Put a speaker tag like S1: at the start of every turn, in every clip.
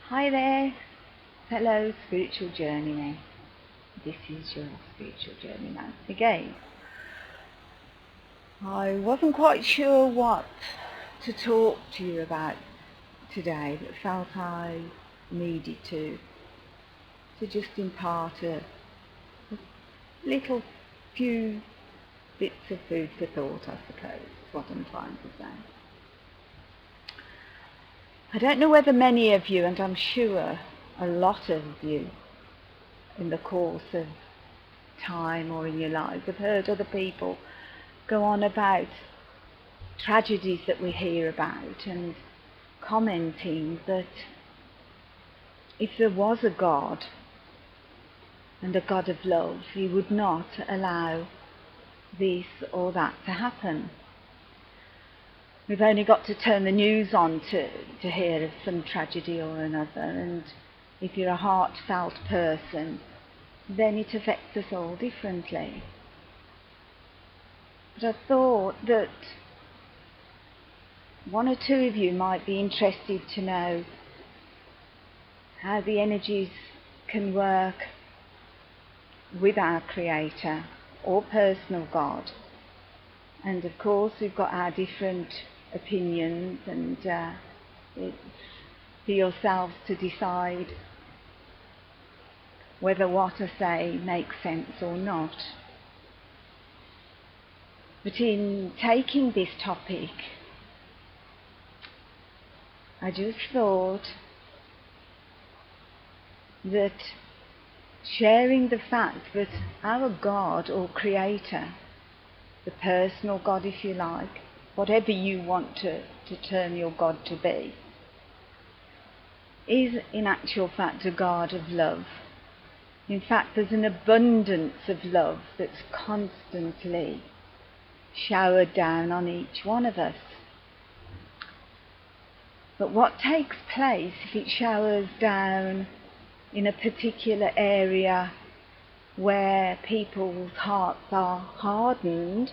S1: Hi there, fellow spiritual journeyman. This is your spiritual journeyman again. I wasn't quite sure what to talk to you about today, but felt I needed to just impart a little few bits of food for thought, I suppose, is what I'm trying to say. I don't know whether many of you, and I'm sure a lot of you in the course of time or in your lives have heard other people go on about tragedies that we hear about and commenting that if there was a God and a God of love, he would not allow this or that to happen. We've only got to turn the news on to hear of some tragedy or another, and if you're a heartfelt person, then it affects us all differently. But I thought that one or two of you might be interested to know how the energies can work with our Creator or personal God. And of course we've got our different opinions, and it's for yourselves to decide whether what I say makes sense or not. But in taking this topic, I just thought that sharing the fact that our God or Creator, the personal God if you like, whatever you want to term your God to be, is in actual fact a God of love. In fact, there's an abundance of love that's constantly showered down on each one of us. But what takes place if it showers down in a particular area where people's hearts are hardened,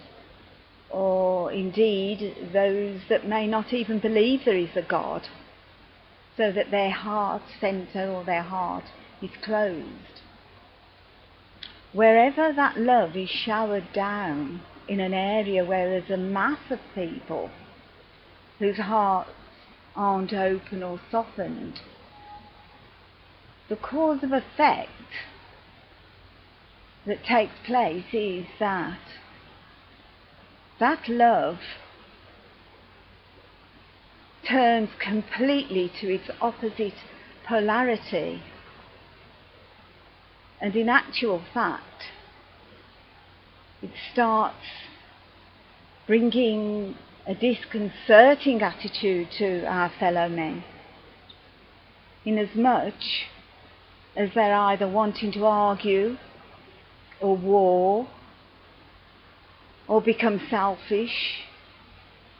S1: or indeed those that may not even believe there is a God, so that their heart centre or their heart is closed? Wherever that love is showered down in an area where there's a mass of people whose hearts aren't open or softened, the cause of effect that takes place is that love turns completely to its opposite polarity. And in actual fact, it starts bringing a disconcerting attitude to our fellow men, inasmuch as they're either wanting to argue or war or become selfish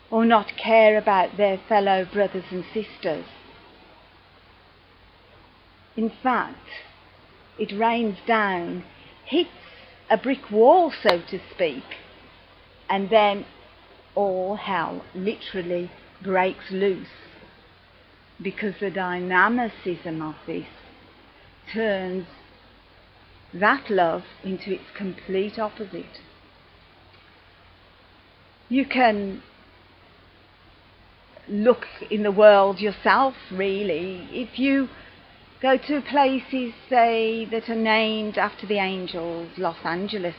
S1: or not care about their fellow brothers and sisters. In fact, it rains down, hits a brick wall, so to speak, and then all hell literally breaks loose, because the dynamicism of this turns that love into its complete opposite. You can look in the world yourself, really. If you go to places, say, that are named after the angels, Los Angeles,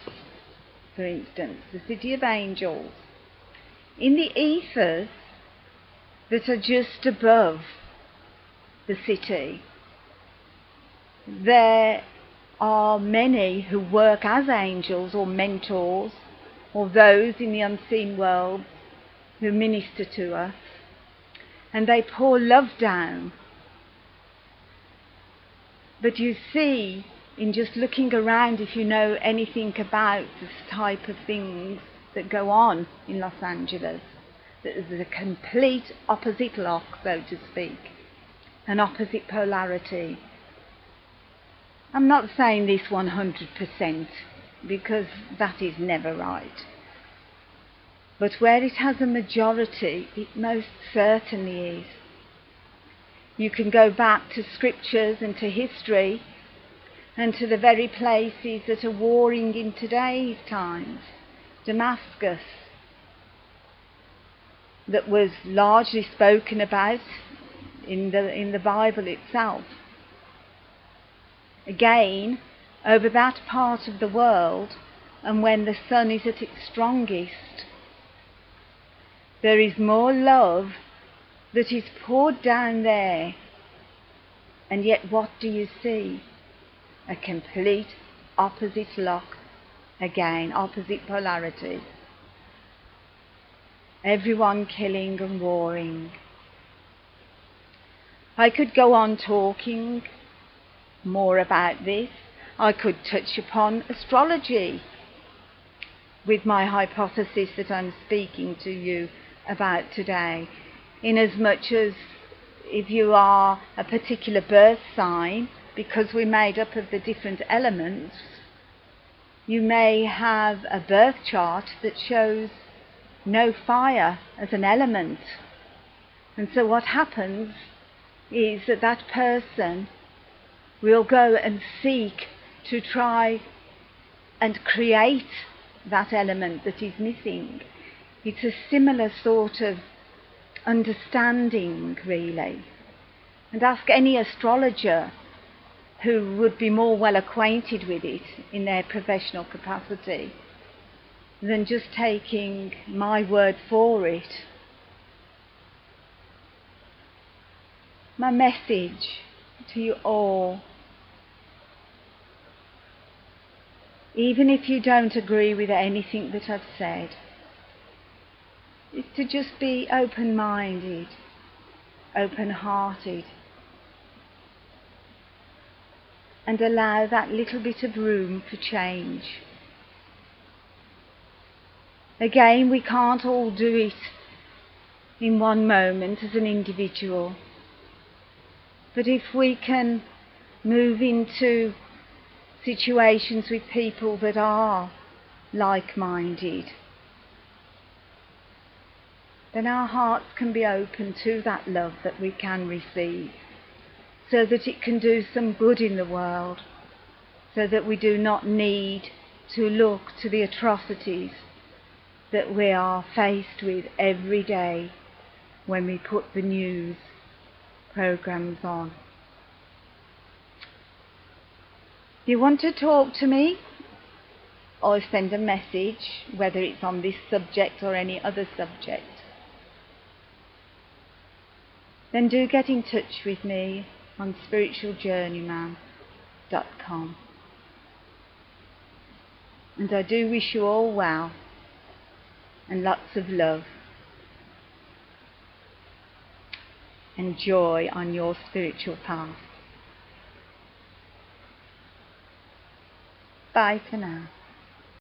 S1: for instance, the city of angels, in the ethers that are just above the city, there are many who work as angels or mentors, or those in the unseen world who minister to us, and they pour love down. But you see, in just looking around, if you know anything about this type of things that go on in Los Angeles, that there's a complete opposite lock, so to speak, an opposite polarity. I'm not saying this 100%, because that is never right. But where it has a majority, it most certainly is. You can go back to scriptures and to history and to the very places that are warring in today's times. Damascus, that was largely spoken about in the Bible itself. Again, over that part of the world, and when the sun is at its strongest, there is more love that is poured down there. And yet what do you see? A complete opposite lock. Again, opposite polarity. Everyone killing and warring. I could go on talking more about this. I could touch upon astrology with my hypothesis that I'm speaking to you about today, inasmuch as if you are a particular birth sign, because we're made up of the different elements, you may have a birth chart that shows no fire as an element. And so what happens is that that person will go and seek to try and create that element that is missing. It's a similar sort of understanding, really. And ask any astrologer who would be more well acquainted with it in their professional capacity than just taking my word for it. My message to you all, even if you don't agree with anything that I've said, is to just be open-minded, open-hearted, and allow that little bit of room for change. Again, we can't all do it in one moment as an individual, but if we can move into situations with people that are like-minded, then our hearts can be open to that love that we can receive, so that it can do some good in the world, so that we do not need to look to the atrocities that we are faced with every day when we put the news programs on. If you want to talk to me or send a message, whether it's on this subject or any other subject, then do get in touch with me on SpiritualJourneyman.com. And I do wish you all well and lots of love and joy on your spiritual path. Bye for now.